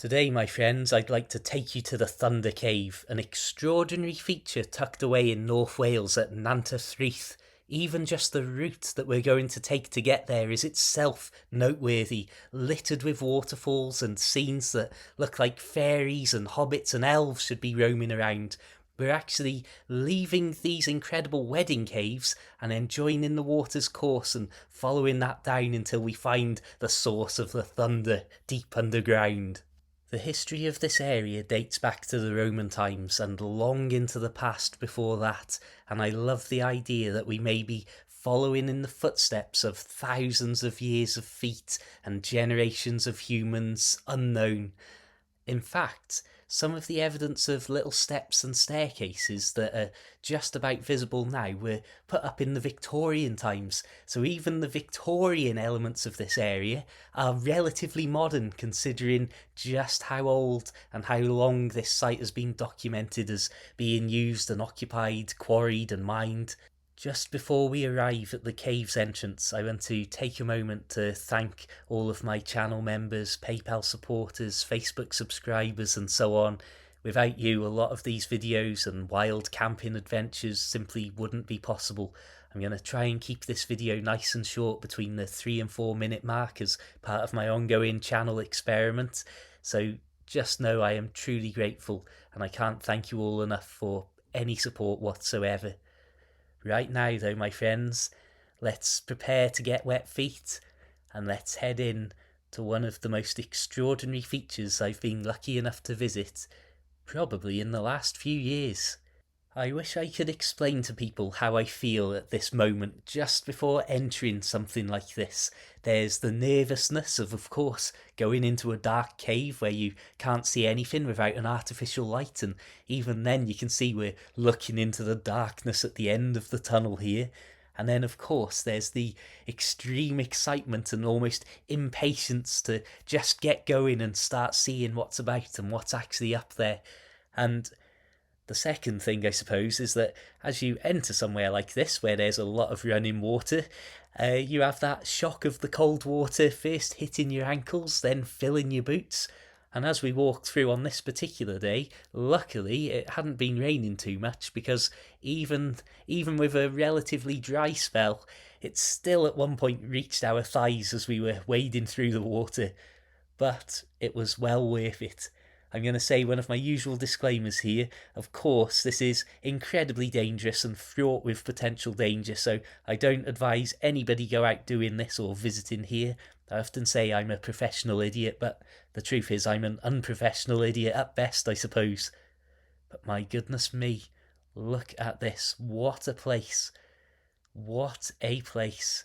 Today, my friends, I'd like to take you to the Thunder Cave, an extraordinary feature tucked away in North Wales at Nant-Y-Ffrith. Even just the route that we're going to take to get there is itself noteworthy, littered with waterfalls and scenes that look like fairies and hobbits and elves should be roaming around. We're actually leaving these incredible wedding caves and then joining the water's course and following that down until we find the source of the thunder deep underground. The history of this area dates back to the Roman times and long into the past before that, and I love the idea that we may be following in the footsteps of thousands of years of feet and generations of humans unknown. In fact, some of the evidence of little steps and staircases that are just about visible now were put up in the Victorian times, so even the Victorian elements of this area are relatively modern considering just how old and how long this site has been documented as being used and occupied, quarried and mined. Just before we arrive at the cave's entrance, I want to take a moment to thank all of my channel members, PayPal supporters, Facebook subscribers, and so on. Without you, a lot of these videos and wild camping adventures simply wouldn't be possible. I'm going to try and keep this video nice and short between the 3 and 4 minute mark as part of my ongoing channel experiment. So just know I am truly grateful, and I can't thank you all enough for any support whatsoever. Right now, though, my friends, let's prepare to get wet feet and let's head in to one of the most extraordinary features I've been lucky enough to visit, probably in the last few years. I wish I could explain to people how I feel at this moment just before entering something like this. There's the nervousness of course, going into a dark cave where you can't see anything without an artificial light, and even then you can see we're looking into the darkness at the end of the tunnel here. And then, of course, there's the extreme excitement and almost impatience to just get going and start seeing what's about and what's actually up there. And the second thing, I suppose, is that as you enter somewhere like this, where there's a lot of running water, you have that shock of the cold water first hitting your ankles, then filling your boots. And as we walked through on this particular day, luckily it hadn't been raining too much, because even with a relatively dry spell, it still at one point reached our thighs as we were wading through the water. But it was well worth it. I'm going to say one of my usual disclaimers here. Of course, this is incredibly dangerous and fraught with potential danger, so I don't advise anybody go out doing this or visiting here. I often say I'm a professional idiot, but the truth is I'm an unprofessional idiot at best, I suppose. But my goodness me, look at this. What a place. What a place.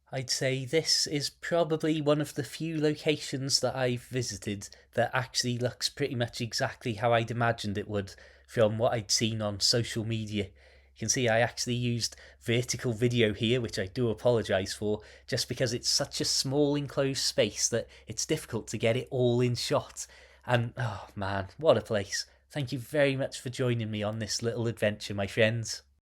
I'd say this is probably one of the few locations that I've visited that actually looks pretty much exactly how I'd imagined it would from what I'd seen on social media. You can see I actually used vertical video here, which I do apologise for, just because it's such a small enclosed space that it's difficult to get it all in shot. And oh man, what a place. Thank you very much for joining me on this little adventure, my friends.